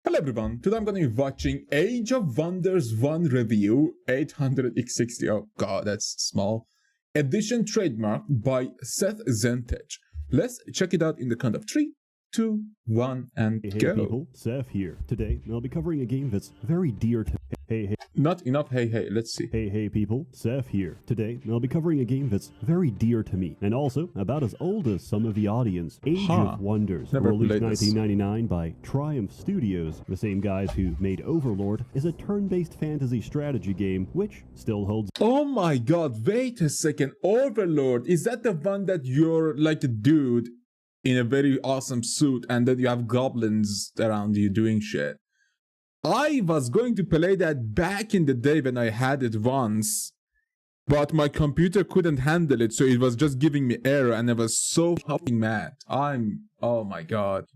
Hello everyone, today I'm going to be watching Age of Wonders 1 review 800x60, oh god that's small, edition trademark by SsethTzeentach. Let's check it out in the count of 3, 2, 1 and Hey go. people, Seth here. Today I'll be covering a game that's very dear to Not enough hey, let's see. Hey people, Seth here. Today I'll be covering a game that's very dear to me and also about as old as some of the audience. Age of Wonders, Never released played this. 1999 by Triumph Studios, the same guys who made Overlord, is a turn-based fantasy strategy game which still holds. Oh my god, wait a second, Overlord, is that the one that you're like a dude in a very awesome suit and then you have goblins around you doing shit? I was going to play that back in the day when I had it once, but my computer couldn't handle it, so it was just giving me error and I was so fucking mad. Oh my god.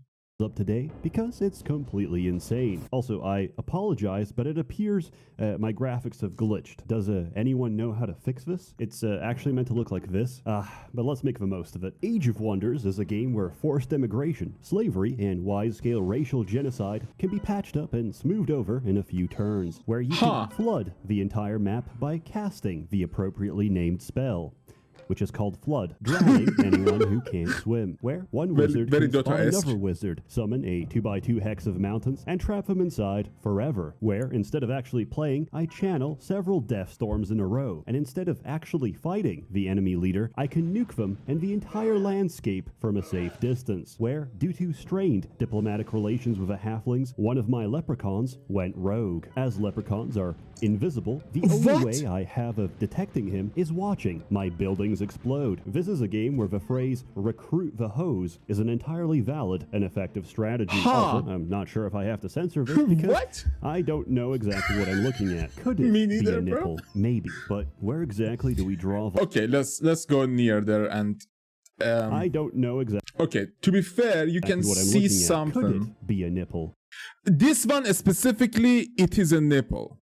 Up today because it's completely insane. Also, I apologize, but it appears my graphics have glitched. Does anyone know how to fix this? It's actually meant to look like this, but let's make the most of it. Age of Wonders is a game where forced immigration, slavery, and wide-scale racial genocide can be patched up and smoothed over in a few turns, where you can flood the entire map by casting the appropriately named spell, which is called Flood, drowning anyone who can't swim, where one wizard can spawn another wizard, summon a 2x2 hex of mountains, and trap them inside forever, where instead of actually playing, I channel several death storms in a row, and instead of actually fighting the enemy leader, I can nuke them and the entire landscape from a safe distance, where, due to strained diplomatic relations with the halflings, one of my leprechauns went rogue. As leprechauns are invisible, the only way I have of detecting him is watching my buildings explode. This is a game where the phrase recruit the hose is an entirely valid and effective strategy. Also, I'm not sure if I have to censor this because I don't know exactly what I'm looking at. Could it be a nipple? Maybe, but where exactly do we draw the— Okay, let's go near there and I don't know exactly. Okay, to be fair, you can see something. Could it be a nipple? This one specifically, it is a nipple.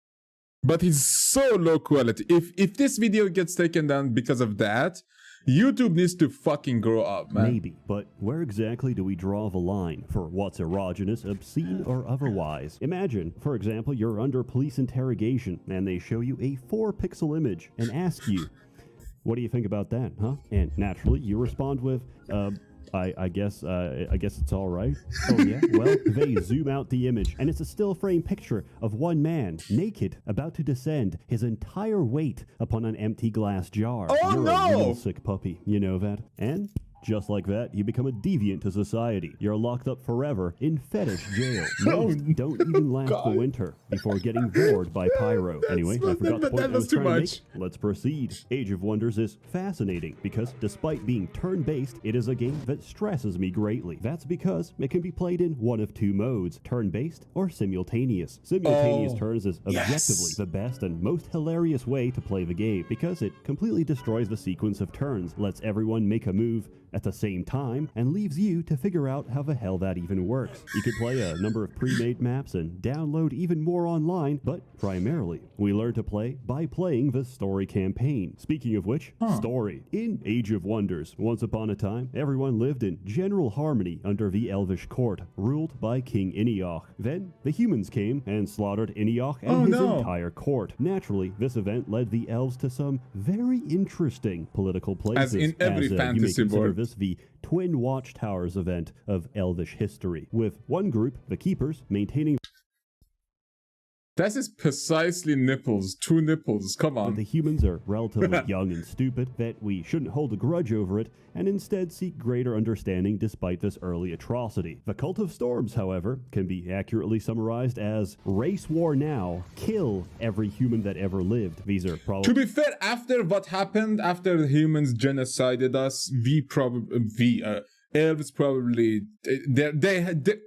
But it's so low quality. If this video gets taken down because of that, YouTube needs to fucking grow up, man. Maybe, but where exactly do we draw the line for what's erogenous, obscene, or otherwise? Imagine, for example, you're under police interrogation and they show you a 4-pixel image and ask you, what do you think about that, huh? And naturally, you respond with, I guess it's all right. Oh yeah? Well, they zoom out the image, and it's a still frame picture of one man, naked, about to descend his entire weight upon an empty glass jar. Oh, You're no! a real sick puppy, you know that? And just like that, you become a deviant to society. You're locked up forever in fetish jail. Most don't even last the winter before getting bored by pyro. Anyway, I forgot the point I was trying to make. Let's proceed. Age of Wonders is fascinating because despite being turn-based, it is a game that stresses me greatly. That's because it can be played in one of two modes, turn-based or simultaneous. Simultaneous turns is objectively the best and most hilarious way to play the game because it completely destroys the sequence of turns, lets everyone make a move at the same time, and leaves you to figure out how the hell that even works. You could play a number of pre-made maps and download even more online, but primarily, we learn to play by playing the story campaign. Speaking of which, story. In Age of Wonders, once upon a time, everyone lived in general harmony under the Elvish court, ruled by King Inioch. Then, the humans came and slaughtered Inioch and his entire court. Naturally, this event led the elves to some very interesting political places. As in every fantasy board. This the Twin Watchtowers event of Elvish history, with one group, the Keepers, maintaining that is precisely nipples, 2 nipples, come on. the humans are relatively young and stupid, that we shouldn't hold a grudge over it, and instead seek greater understanding despite this early atrocity. The Cult of Storms, however, can be accurately summarized as race war now, kill every human that ever lived. These are probably— To be fair, after what happened, after the humans genocided us, elves probably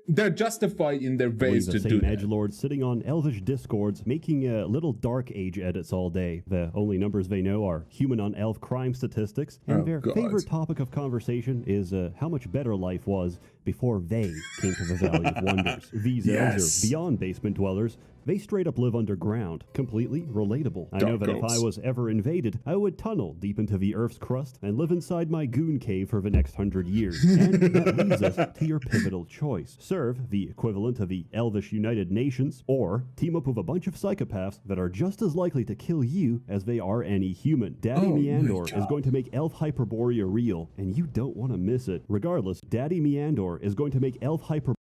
they're justified in their ways to do that. Edgelords sitting on elvish discords making little dark age edits all day. The only numbers they know are human on elf crime statistics, and their favorite topic of conversation is how much better life was before they came to the Valley of Wonders. These elves are beyond basement dwellers. They straight up live underground. Completely relatable. I know that if I was ever invaded, I would tunnel deep into the Earth's crust and live inside my goon cave for the next 100 years. And that leads us to your pivotal choice. Serve the equivalent of the Elvish United Nations, or team up with a bunch of psychopaths that are just as likely to kill you as they are any human. Daddy Meandor is going to make Elf Hyperborea real, and you don't want to miss it. Regardless, Daddy Meandor is going to make Elf Hyperborea.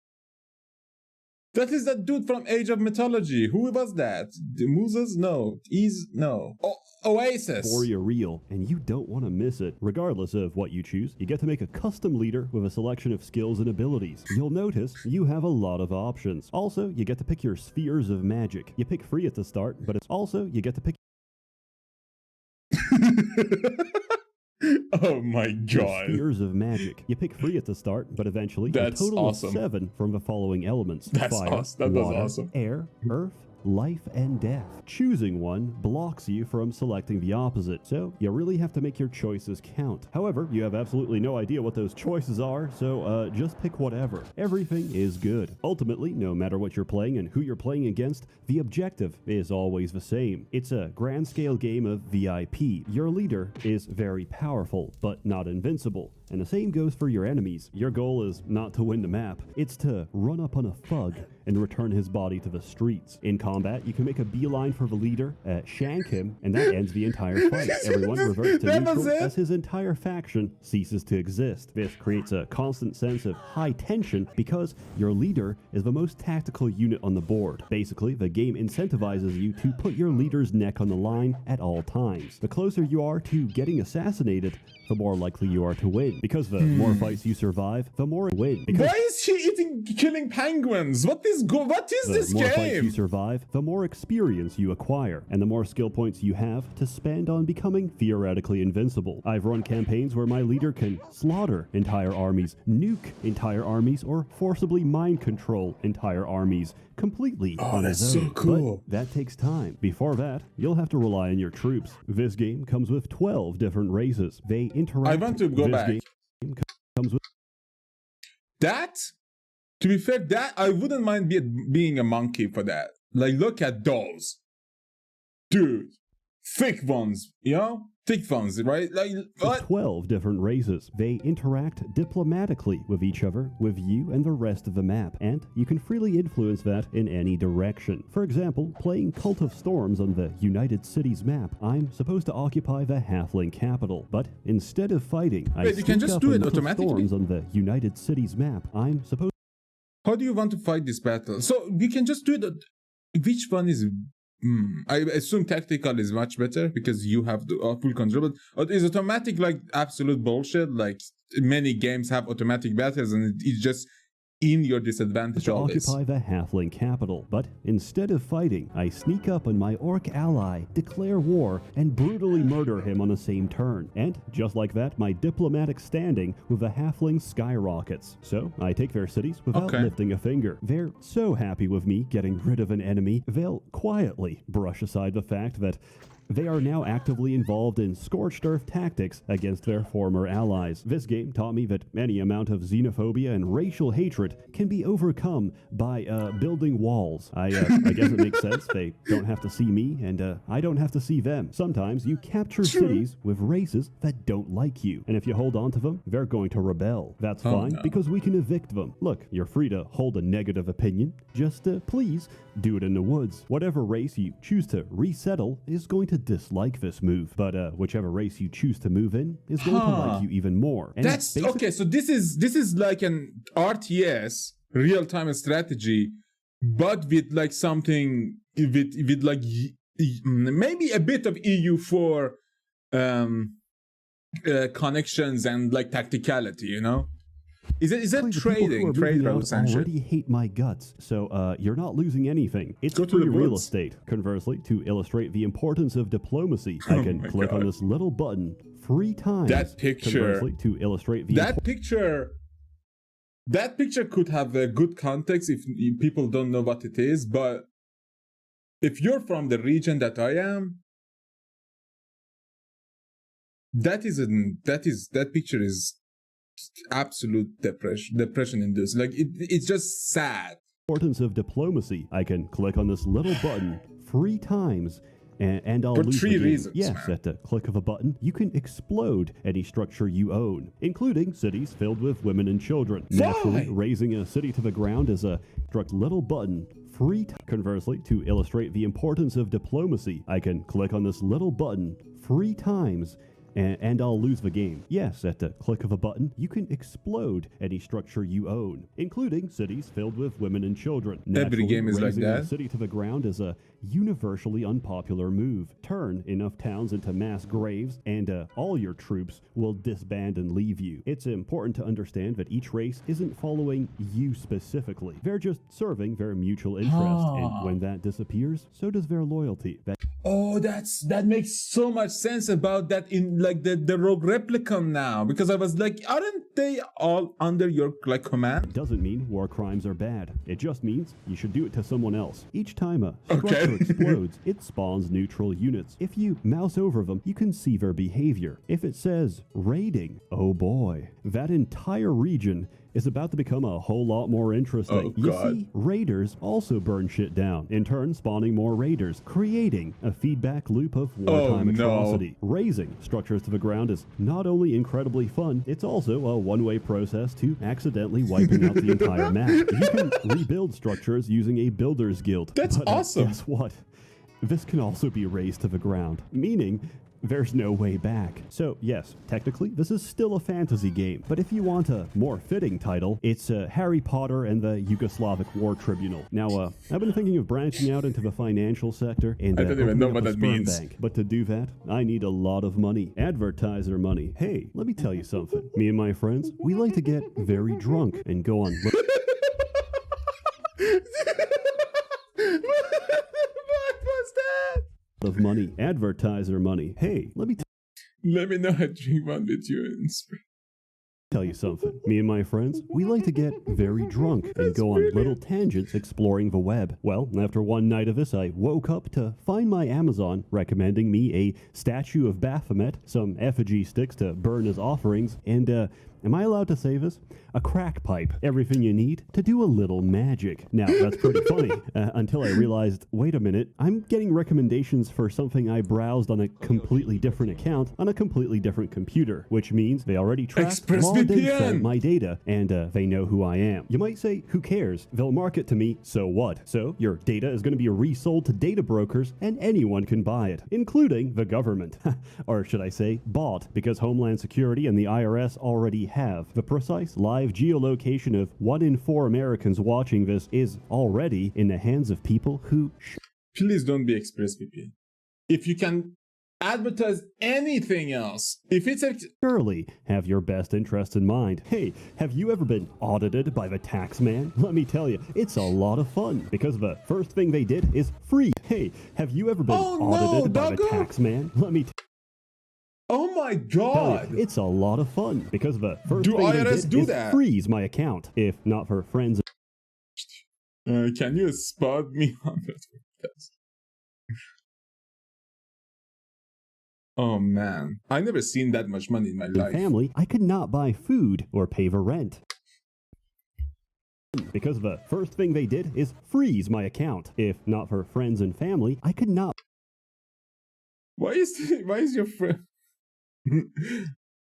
That is that dude from Age of Mythology. Who was that? The Muses? No. No. Oasis. Real, and you don't want to miss it. Regardless of what you choose, you get to make a custom leader with a selection of skills and abilities. You'll notice you have a lot of options. Also, you get to pick your spheres of magic. You pick free at the start, but it's also you get to pick Oh my god. Spheres of magic. You pick free at the start, but eventually That's a total awesome. of 7 from the following elements. That's Fire, awesome. That was water, awesome. air, earth, life, and death. Choosing one blocks you from selecting the opposite, so you really have to make your choices count. However, you have absolutely no idea what those choices are, so just pick whatever. Everything is good. Ultimately, no matter what you're playing and who you're playing against, the objective is always the same. It's a grand scale game of VIP. Your leader is very powerful, but not invincible. And the same goes for your enemies. Your goal is not to win the map, it's to run up on a thug and return his body to the streets. In combat, you can make a beeline for the leader, shank him, and that ends the entire fight. Everyone reverts to neutral as his entire faction ceases to exist. This creates a constant sense of high tension because your leader is the most tactical unit on the board. Basically, the game incentivizes you to put your leader's neck on the line at all times. The closer you are to getting assassinated, the more likely you are to win. Because the more fights you survive, the more you win. Because why is she killing penguins? What is this the more fights game? you survive, the more experience you acquire, and the more skill points you have to spend on becoming theoretically invincible. I've run campaigns where my leader can slaughter entire armies, nuke entire armies, or forcibly mind control entire armies completely on his own. So cool. But that takes time. Before that, you'll have to rely on your troops. This game comes with 12 different races. They interact. I want to go this back. Game comes with That, to be fair, that I wouldn't mind being a monkey for that. Like, look at those. Dude. Thick ones, you know? Thick ones, right? Like, what? 12 different races. They interact diplomatically with each other, with you and the rest of the map, and you can freely influence that in any direction. For example, playing Cult of Storms on the United Cities map, I'm supposed to occupy the Halfling capital, but instead of fighting, I Wait, you can sneak just up do on it Cult of automatically? Storms on the United Cities map. I'm supposed. How do you want to fight this battle? So, you can just do it. Which one is... I assume tactical is much better because you have the full control. But is automatic like absolute bullshit? Like many games have automatic battles and it's just in your disadvantage to always. occupy the Halfling capital, but instead of fighting, I sneak up on my orc ally, declare war, and brutally murder him on the same turn. And just like that, my diplomatic standing with the Halflings skyrockets. So I take their cities without lifting a finger. They're so happy with me getting rid of an enemy, they'll quietly brush aside the fact that they are now actively involved in scorched earth tactics against their former allies. This game taught me that any amount of xenophobia and racial hatred can be overcome by building walls. I guess it makes sense. They don't have to see me, and I don't have to see them. Sometimes you capture cities with races that don't like you, and if you hold on to them, they're going to rebel. That's fine, because we can evict them. Look, you're free to hold a negative opinion. Just please do it in the woods. Whatever race you choose to resettle is going to dislike this move, but whichever race you choose to move in is going to like you even more. And that's okay. So this is like an RTS real-time strategy, but with like something with like maybe a bit of EU4 connections and like tacticality, you know? Is that trading? Trade or some shit? Already hate my guts, so you're not losing anything. It's free real estate. Conversely, to illustrate the importance of diplomacy, I can click on this little button 3 times. That picture. Conversely, to illustrate the that picture could have a good context if people don't know what it is, but if you're from the region that I am, that picture is absolute depression induced. Like it's just sad. Importance of diplomacy. I can click on this little button 3 times and I'll For lose 3 the game. reasons, Yes, man. at the click of a button, you can explode any structure you own, including cities filled with women and children. Naturally, raising a city to the ground is a direct little button. Conversely, to illustrate the importance of diplomacy, I can click on this little button 3 times and I'll lose the game. Yes, at the click of a button, you can explode any structure you own, including cities filled with women and children. Every game is like raising that. a city to the ground is a universally unpopular move. Turn enough towns into mass graves, and all your troops will disband and leave you. It's important to understand that each race isn't following you specifically. They're just serving their mutual interest, and when that disappears, so does their loyalty. Oh, that makes so much sense about that in like the rogue replicant now, because I was like, aren't they all under your like command? Doesn't mean war crimes are bad. It just means you should do it to someone else. Each time a structure explodes, it spawns neutral units. If you mouse over them, you can see their behavior. If it says raiding, oh boy, that entire region is about to become a whole lot more interesting. You see, raiders also burn shit down, in turn spawning more raiders, creating a feedback loop of wartime atrocity. Raising structures to the ground is not only incredibly fun, it's also a one-way process to accidentally wiping out the entire map. You can rebuild structures using a builder's guild. That's awesome. Guess what? This can also be razed to the ground, meaning there's no way back. So yes, technically, this is still a fantasy game, but if you want a more fitting title, it's Harry Potter and the Yugoslavic War Tribunal. Now, I've been thinking of branching out into the financial sector and I don't even know what that means. bank. But to do that, I need a lot of money. Advertiser money. Hey, let me tell you something. Me and my friends, we like to get very drunk and go on... What was that? of money. Advertiser money. Hey, let me me know I drink one with you in spring. tell you something. Me and my friends, we like to get very drunk and go on little tangents exploring the web. Well, after one night of this, I woke up to find my Amazon recommending me a statue of Baphomet, some effigy sticks to burn as offerings, and am I allowed to say this? A crack pipe. Everything you need to do a little magic. Now, that's pretty funny, until I realized, wait a minute, I'm getting recommendations for something I browsed on a completely different account on a completely different computer, which means they already tracked my data, and they know who I am. You might say, who cares? They'll market to me, so what? So, your data is going to be resold to data brokers, and anyone can buy it, including the government. Or should I say, bought, because Homeland Security and the IRS already have. The precise live geolocation of 1 in 4 Americans watching this is already in the hands of people who... Please don't be ExpressVPN. If you can advertise anything else, if it's a... surely have your best interests in mind. Hey, have you ever been audited by the tax man? Let me tell you, it's a lot of fun, because the first thing they did is free. Hey, have you ever been audited by the tax man? Let me oh my god! It's a lot of fun, because the first thing IRS they did do is that? freeze my account, if not for friends. Can you spot me on that? Oh man, I never seen that much money in my life. Family, I could not buy food or pay the rent. Because the first thing they did is freeze my account. If not for friends and family, I could not. Why is your friend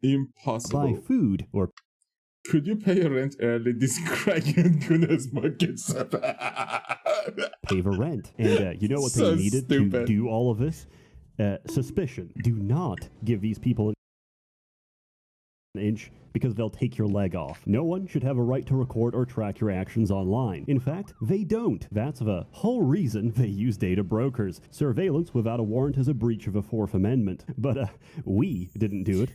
impossible? Buy food or... Could you pay your rent early? This cracking goodness markets. pay the rent. And you know what So they needed stupid. to do all of this? Suspicion. Do not give these people an inch, because they'll take your leg off. No one should have a right to record or track your actions online. In fact, they don't. That's the whole reason they use data brokers. Surveillance without a warrant is a breach of the 4th Amendment. But we didn't do it.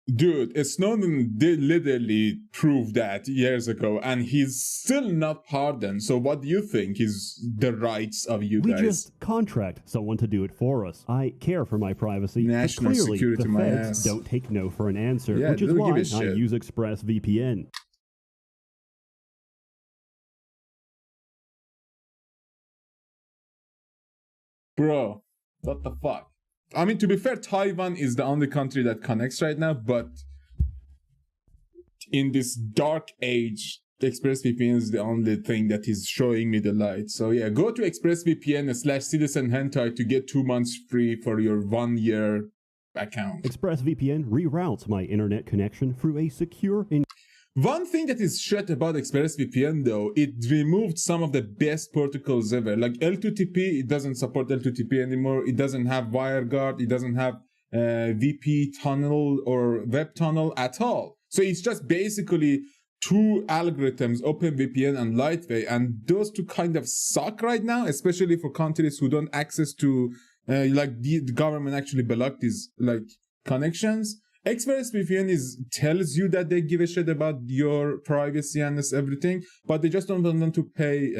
Dude, Snowden did literally prove that years ago, and he's still not pardoned. So what do you think is the rights of you guys? We just contract someone to do it for us. I care for my privacy. National but clearly, security, the my feds ass. don't take no for an answer, Yeah, which is they don't why give a I shit. use ExpressVPN. Bro, what the fuck? I mean, to be fair, Taiwan is the only country that connects right now, but in this dark age, ExpressVPN is the only thing that is showing me the light. So yeah, go to ExpressVPN/SsethTzeentach to get 2 months free for your 1 year account. ExpressVPN reroutes my internet connection through a secure One thing that is shit about ExpressVPN though, it removed some of the best protocols ever. Like L2TP, it doesn't support L2TP anymore. It doesn't have WireGuard. It doesn't have VP tunnel or web tunnel at all. So it's just basically two algorithms, OpenVPN and Lightway, and those two kind of suck right now, especially for countries who don't access to like the government actually block these like connections. ExpressVPN tells you that they give a shit about your privacy and this everything, but they just don't want to pay.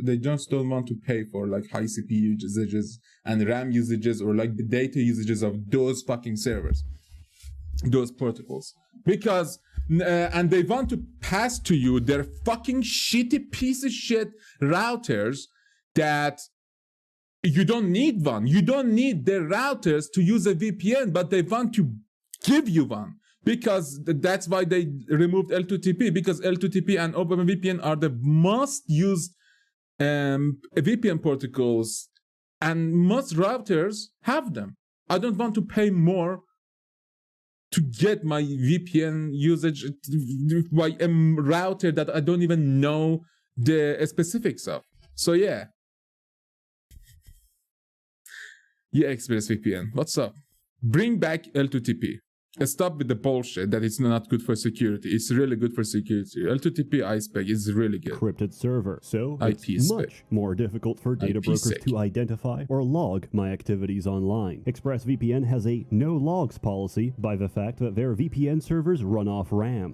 They just don't want to pay for like high CPU usages and RAM usages or like the data usages of those fucking servers, those protocols, because and they want to pass to you their fucking shitty piece of shit routers that you don't need one. You don't need their routers to use a VPN, but they want to give you one, because that's why they removed L2TP, because L2TP and OpenVPN are the most used VPN protocols, and most routers have them. I don't want to pay more to get my VPN usage by a router that I don't even know the specifics of. So yeah, ExpressVPN, what's up? Bring back L2TP. Stop with the bullshit that it's not good for security. It's really good for security. L2TP iSpec is really good. Encrypted server, so it's much more difficult for data brokers to identify or log my activities online. ExpressVPN has a no logs policy by the fact that their VPN servers run off RAM.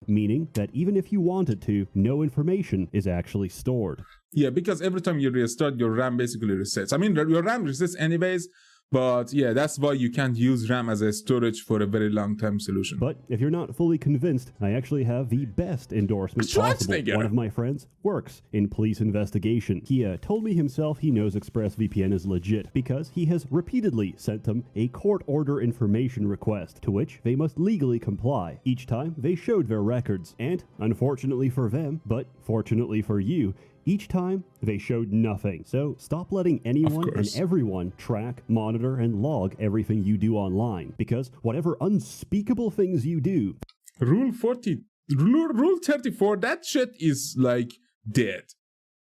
Meaning that even if you wanted to, no information is actually stored. Yeah, because every time you restart, your RAM basically resets. I mean, your RAM resets anyways, but yeah, that's why you can't use RAM as a storage for a very long-term solution. But if you're not fully convinced, I actually have the best endorsement possible. One of my friends works in police investigation. He told me himself he knows ExpressVPN is legit because he has repeatedly sent them a court order information request, to which they must legally comply. Each time they showed their records, and unfortunately for them, but fortunately for you, each time, they showed nothing. So stop letting anyone and everyone track, monitor, and log everything you do online, because whatever unspeakable things you do... Rule 34, that shit is like dead.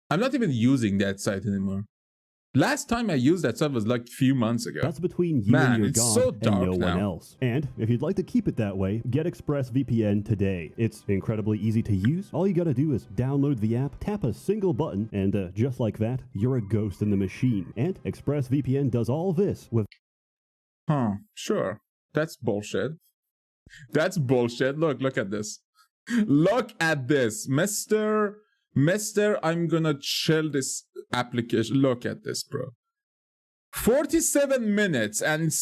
I'm not even using that site anymore. Last time I used that site was like a few months ago. That's between you and your God and no one else. And if you'd like to keep it that way, get ExpressVPN today. It's incredibly easy to use. All you gotta do is download the app, tap a single button, and just like that, you're a ghost in the machine. And ExpressVPN does all this with... Sure. That's bullshit. That's bullshit. Look at this. Look at this. Mister, I'm gonna chill this application. Look at this, bro. 47 minutes and it's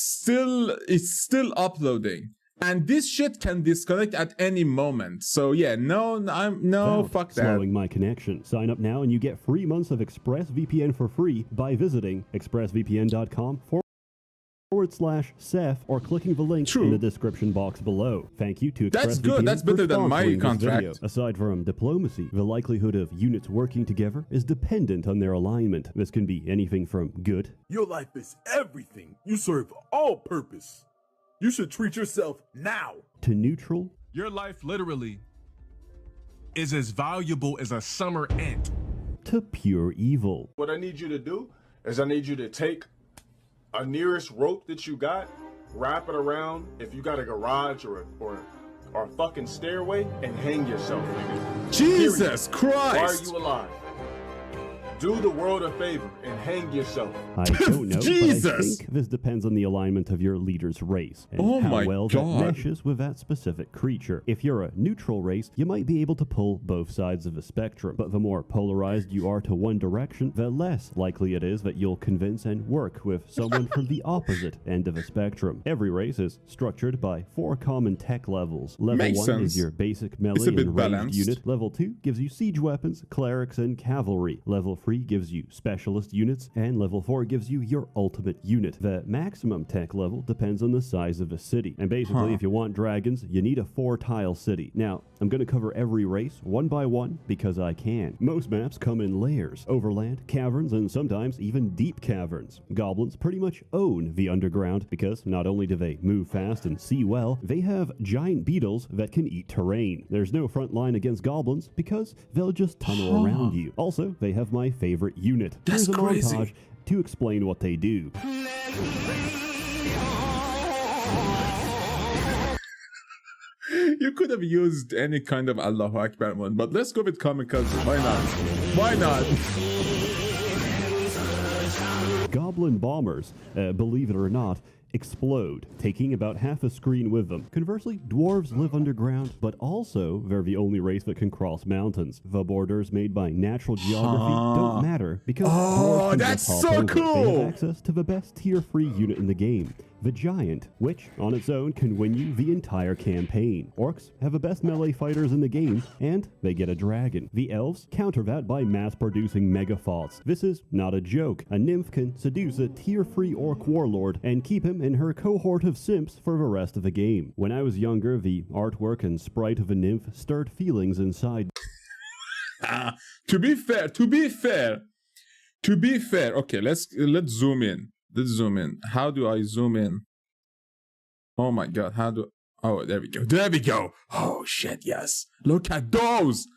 still uploading. And this shit can disconnect at any moment. So yeah, fuck that. Slowing my connection. Sign up now and you get 3 months of ExpressVPN for free by visiting expressvpn.com/Seth or clicking the link in the description box below. Thank you to ExpressVPN. That's good. That's better than my contract. Aside from diplomacy, the likelihood of units working together is dependent on their alignment. This can be anything from good. Your life is everything. You serve all purpose. You should treat yourself now. To neutral. Your life literally is as valuable as a summer ant. To pure evil. What I need you to do is I need you to take a nearest rope that you got, wrap it around if you got a garage or a fucking stairway, and hang yourself, nigga. Jesus Christ! Why are you alive? Do the world a favor and hang yourself. I don't know, Jesus! but I think this depends on the alignment of your leader's race and how well that meshes with that specific creature. If you're a neutral race, you might be able to pull both sides of the spectrum, but the more polarized you are to one direction, the less likely it is that you'll convince and work with someone from the opposite end of the spectrum. Every race is structured by 4 common tech levels. Level 1 is your basic melee and ranged unit. Level 2 gives you siege weapons, clerics, and cavalry. Level 3 gives you specialist units, and level 4 gives you your ultimate unit. The maximum tech level depends on the size of a city, and basically if you want dragons, you need a 4-tile city. Now, I'm going to cover every race one by one because I can. Most maps come in layers: overland, caverns, and sometimes even deep caverns. Goblins pretty much own the underground because not only do they move fast and see well, they have giant beetles that can eat terrain. There's no front line against goblins because they'll just tunnel around you. Also, they have my favorite unit. Here's a montage to explain what they do. You could have used any kind of Allahu Akbar one, but let's go with kamikaze. Why not? Why not? Goblin bombers, believe it or not, explode, taking about half a screen with them. Conversely, dwarves live underground, but also they're the only race that can cross mountains. The borders made by natural geography don't matter because dwarves can that's just so hop over. They cool! have access to the best tier 3 unit in the game, the Giant, which on its own can win you the entire campaign. Orcs have the best melee fighters in the game, and they get a dragon. The elves counter that by mass-producing megathoughts. This is not a joke. A nymph can seduce a tier 3 orc warlord and keep him in her cohort of simps for the rest of the game. When I was younger, the artwork and sprite of a nymph stirred feelings inside. To be fair, okay, let's zoom in. Let's zoom in. How do I zoom in? Oh my god, oh, there we go. There we go. Oh shit, yes. Look at those.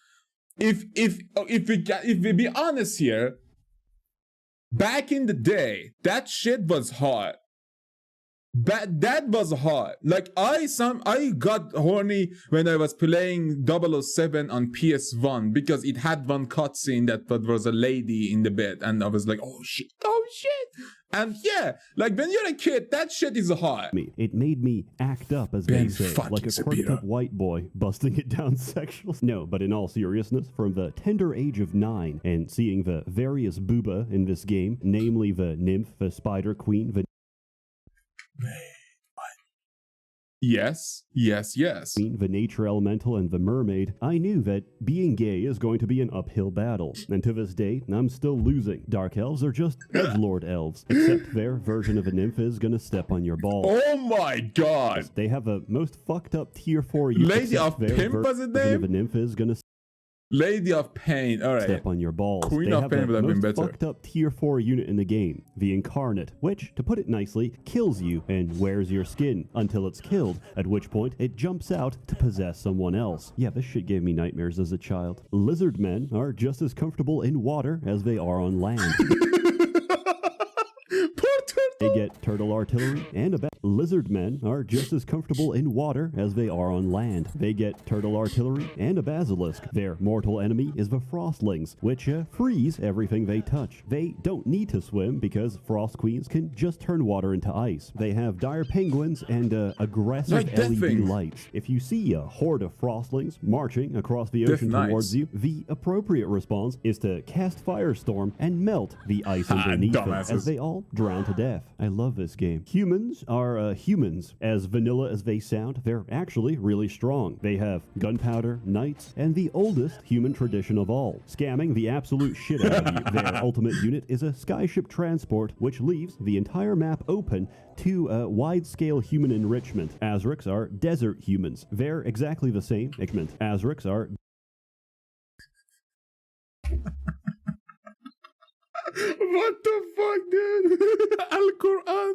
If we be honest here, back in the day, that shit was hot. That was hot. Like I got horny when I was playing 007 on PS1 because it had one cutscene that was a lady in the bed, and I was like, oh shit. And yeah, like when you're a kid, that shit is hot. It made me act up, as they say, like a quirked up white boy busting it down sexual. No, but in all seriousness, from the tender age of 9 and seeing the various booba in this game, namely the nymph, the spider queen, the Yes. the nature elemental, and the mermaid, I knew that being gay is going to be an uphill battle. And to this day, I'm still losing. Dark elves are just edgelord elves, except their version of a nymph is gonna step on your balls. Oh my god! They have a most fucked up tier 4 unit. Lady of Pimp was it name? Of a nymph is gonna Lady of Pain, alright. Step on your balls. Queen of Pain would have been better. Fucked up tier 4 unit in the game, the Incarnate, which, to put it nicely, kills you and wears your skin until it's killed, at which point it jumps out to possess someone else. Yeah, this shit gave me nightmares as a child. Lizard men are just as comfortable in water as they are on land. They get turtle artillery and a lizard men are just as comfortable in water as they are on land. They get turtle artillery and a basilisk. Their mortal enemy is the frostlings, which freeze everything they touch. They don't need to swim because frost queens can just turn water into ice. They have dire penguins and aggressive LED lights. If you see a horde of frostlings marching across the ocean towards you, the appropriate response is to cast Firestorm and melt the ice underneath them as they all drown to death. I love this game. Humans are humans. As vanilla as they sound, they're actually really strong. They have gunpowder, knights, and the oldest human tradition of all, scamming the absolute shit out of you. Their ultimate unit is a skyship transport, which leaves the entire map open to wide-scale human enrichment. Azrics are desert humans. They're exactly the same. Azrics are... What the fuck, dude? Al-Quran.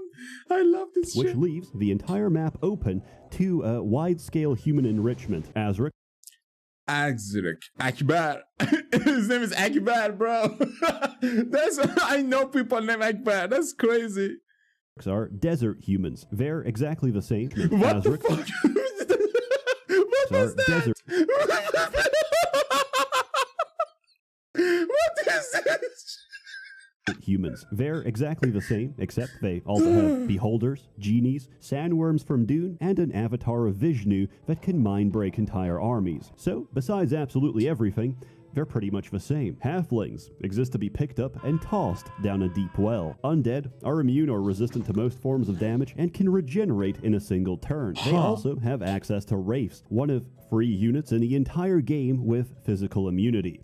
I love this shit. Which leaves the entire map open to wide-scale human enrichment. Azric. Akbar. His name is Akbar, bro. I know people named Akbar. That's crazy. Are desert humans. They're exactly the same. What the fuck? What was that? What is this? Humans. They're exactly the same, except they also have beholders, genies, sandworms from Dune, and an avatar of Vishnu that can mind break entire armies. So, besides absolutely everything, they're pretty much the same. Halflings exist to be picked up and tossed down a deep well. Undead are immune or resistant to most forms of damage and can regenerate in a single turn. They also have access to Wraiths, one of 3 units in the entire game with physical immunity.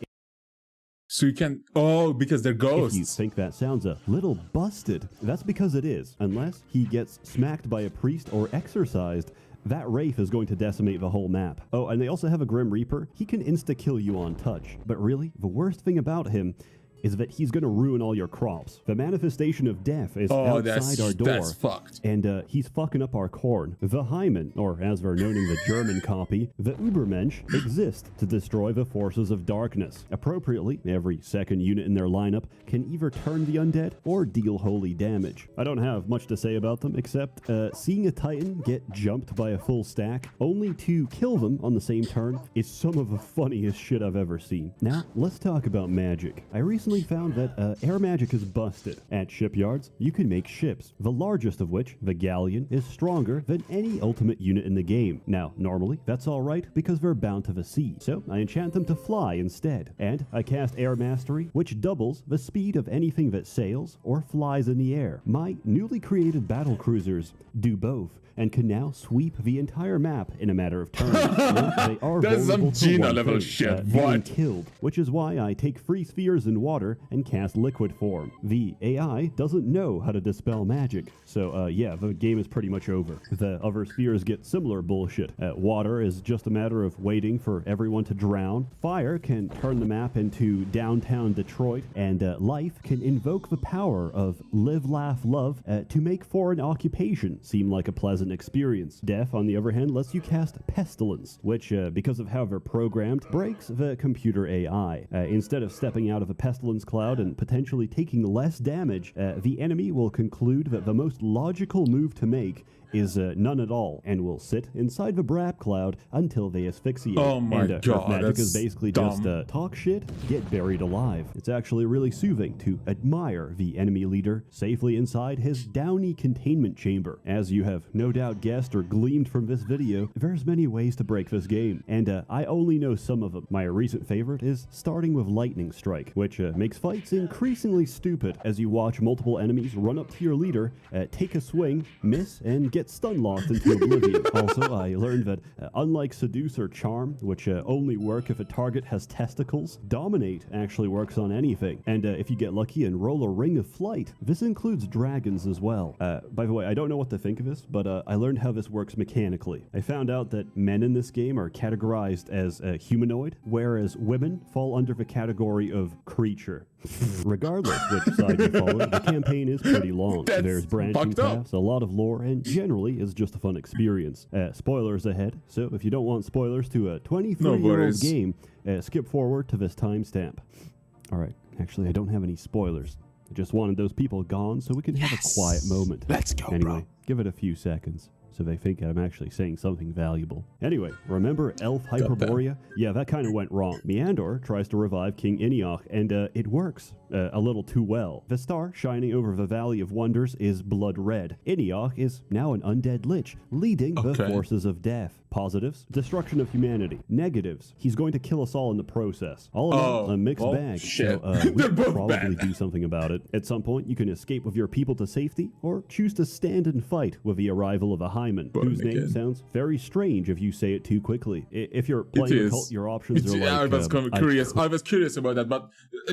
So you can, oh, because they're If you ghosts. think that sounds a little busted, that's because it is. Unless he gets smacked by a priest or exorcised, that Wraith is going to decimate the whole map. Oh, and they also have a Grim Reaper. He can insta-kill you on touch. But really, the worst thing about him is that he's going to ruin all your crops. The manifestation of death is outside our door. That's fucked. And he's fucking up our corn. The Hymen, or as we're known in the German copy, the Übermensch, exist to destroy the forces of darkness. Appropriately, every second unit in their lineup can either turn the undead or deal holy damage. I don't have much to say about them, except seeing a Titan get jumped by a full stack, only to kill them on the same turn, is some of the funniest shit I've ever seen. Now, let's talk about magic. I recently found that air magic is busted. At shipyards, you can make ships, the largest of which, the Galleon, is stronger than any ultimate unit in the game. Now, normally, that's alright because they're bound to the sea, so I enchant them to fly instead. And I cast Air Mastery, which doubles the speed of anything that sails or flies in the air. My newly created battle cruisers do both, and can now sweep the entire map in a matter of turns. They are That's some vulnerable to Gina one level thing, shit. being What? killed, which is why I take free spheres in water and cast liquid form. The AI doesn't know how to dispel magic, so yeah, the game is pretty much over. The other spheres get similar bullshit. Water is just a matter of waiting for everyone to drown. Fire can turn the map into downtown Detroit, and life can invoke the power of live, laugh, love to make foreign occupation seem like a pleasant experience. Death, on the other hand, lets you cast Pestilence, which, because of how they're programmed, breaks the computer AI. Instead of stepping out of a Pestilence cloud and potentially taking less damage, the enemy will conclude that the most logical move to make is none at all, and will sit inside the Brap cloud until they asphyxiate. Oh my and, god, magic is that's basically dumb. just talk shit, get buried alive. It's actually really soothing to admire the enemy leader safely inside his downy containment chamber. As you have no doubt guessed or gleamed from this video, there's many ways to break this game, and I only know some of them. My recent favorite is starting with Lightning Strike, which makes fights increasingly stupid as you watch multiple enemies run up to your leader, take a swing, miss, and get stun locked into oblivion. Also, I learned that unlike Seduce or Charm, which only work if a target has testicles, Dominate actually works on anything. And if you get lucky and roll a Ring of Flight, this includes dragons as well. By the way, I don't know what to think of this, but I learned how this works mechanically. I found out that men in this game are categorized as humanoid, whereas women fall under the category of creature. Regardless which side you follow, the campaign is pretty long. That's There's branching fucked up. paths, a lot of lore, and generally is just a fun experience. Spoilers ahead, so if you don't want spoilers to a 23-year-old worries. game, skip forward to this timestamp. Alright, actually I don't have any spoilers. I just wanted those people gone so we can have a quiet moment. Let's go, Anyway, bro. give it a few seconds so they think I'm actually saying something valuable. Anyway, remember Elf Hyperborea? Yeah, that kind of went wrong. Meandor tries to revive King Iniach, and it works a little too well. The star shining over the Valley of Wonders is blood red. Iniach is now an undead lich, leading the forces of death. Positives, destruction of humanity. Negatives, he's going to kill us all in the process. All in all, a mixed bag. Shit. So we They're should both probably bad. do something about it. At some point, you can escape with your people to safety, or choose to stand and fight with the arrival of a Hymen, whose name again. sounds very strange if you say it too quickly. If you're playing a is. cult, your options are like... I was curious. I was curious about that, but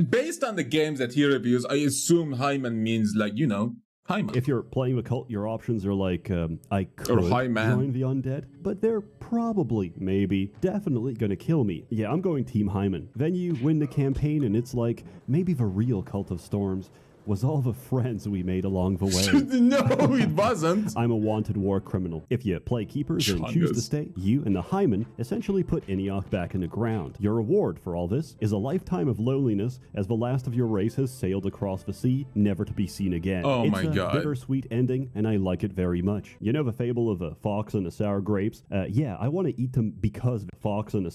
based on the games that he reviews, I assume Hyman means like, you know, Hyman. If you're playing the cult, your options are like, I could Hyman. join the undead, but they're probably, maybe, definitely gonna kill me. Yeah, I'm going Team Hyman. Then you win the campaign, and it's like, maybe the real Cult of Storms was all the friends we made along the way. No, it wasn't. I'm a wanted war criminal. If you play keepers and choose to stay, you and the Hymen essentially put Iniach back in the ground. Your reward for all this is a lifetime of loneliness as the last of your race has sailed across the sea, never to be seen again. Oh it's my a god. bittersweet ending, and I like it very much. You know the fable of a fox and the sour grapes? Yeah, I want to eat them because the fox and the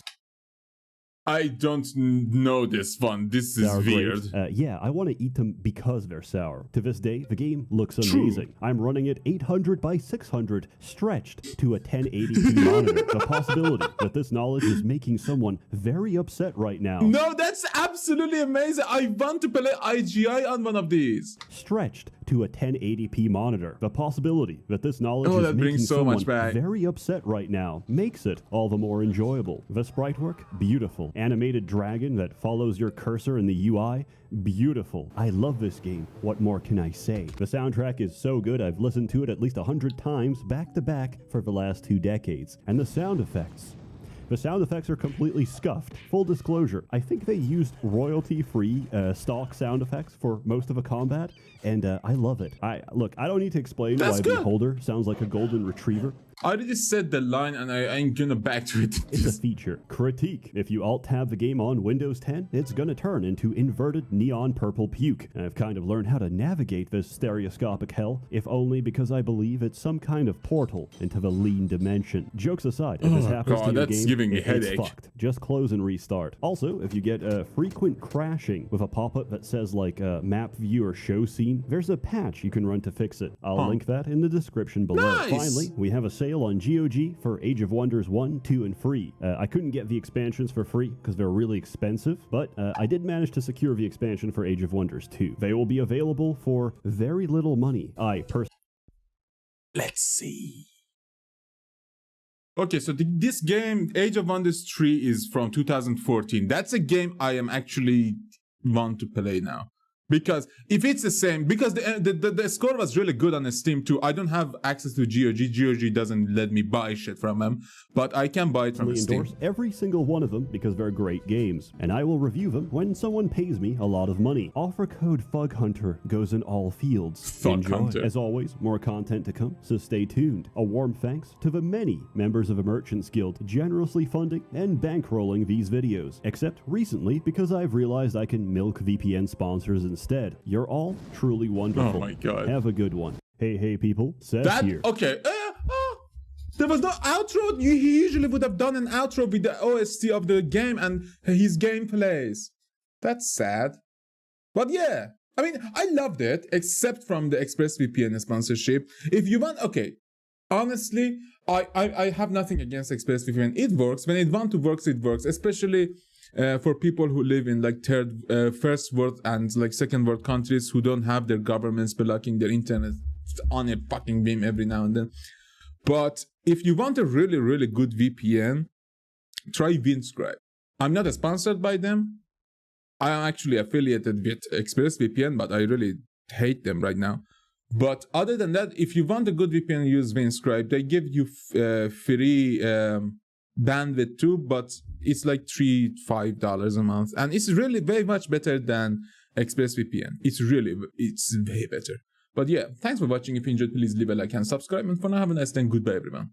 I don't know this one. This is sour weird. grapes. Yeah, I want to eat them because they're sour. To this day, the game looks amazing. I'm running it 800 by 600, stretched to a 1080p monitor. The possibility that this knowledge is making someone very upset right now. No, that's absolutely amazing. I want to play IGI on one of these. Stretched to a 1080p monitor. The possibility that this knowledge is that making brings so someone much back. very upset right now makes it all the more enjoyable. The sprite work, beautiful. Animated dragon that follows your cursor in the UI, beautiful. I love this game. What more can I say? The soundtrack is so good I've listened to it at least 100 times back to back for the last 2 decades. And the sound effects. The sound effects are completely scuffed. Full disclosure, I think they used royalty-free stock sound effects for most of the combat, and I love it. Look, I don't need to explain why Beholder sounds like a golden retriever. I already said the line and I ain't gonna back to it. It's a feature. Critique. If you alt-tab the game on Windows 10, it's gonna turn into inverted neon purple puke. I've kind of learned how to navigate this stereoscopic hell, if only because I believe it's some kind of portal into the lean dimension. Jokes aside, if this happens to your game, giving me a it's headache. fucked. Just close and restart. Also, if you get frequent crashing with a pop-up that says like map view or show scene, there's a patch you can run to fix it. I'll link that in the description below. Nice. Finally, we have a sale on GOG for Age of Wonders 1, 2, and free. I couldn't get the expansions for free because they're really expensive, but I did manage to secure the expansion for Age of Wonders 2. They will be available for very little money. Let's see. Okay, so this game, Age of Wonders 3, is from 2014. That's a game I am actually want to play now. Because if it's the same, because the score was really good on Steam too. I don't have access to GOG. GOG doesn't let me buy shit from them, but I can buy it from Steam. Endorse every single one of them because they're great games, and I will review them when someone pays me a lot of money. Offer code FUGHUNTER goes in all fields. Enjoy. As always, more content to come, so stay tuned. A warm thanks to the many members of the Merchants Guild generously funding and bankrolling these videos, except recently because I've realized I can milk VPN sponsors instead. You're all truly wonderful. Oh my god. Have a good one. Hey people, Seth here. Okay. There was no outro. He usually would have done an outro with the OST of the game and his gameplays. That's sad. But yeah, I mean, I loved it, except from the ExpressVPN sponsorship. If you want, okay, honestly, I have nothing against ExpressVPN. It works. When it wants to work, it works, especially for people who live in like first world and like second world countries who don't have their governments blocking their internet on a fucking beam every now and then. But if you want a really, really good VPN, try Winscribe. I'm not sponsored by them. I am actually affiliated with ExpressVPN, but I really hate them right now. But other than that, if you want a good VPN, use Winscribe. They give you free bandwidth too, but it's like $3-5 a month, and it's really very much better than ExpressVPN. It's way better. But yeah, thanks for watching. If you enjoyed, please leave a like and subscribe, and for now, have a nice day and goodbye everyone.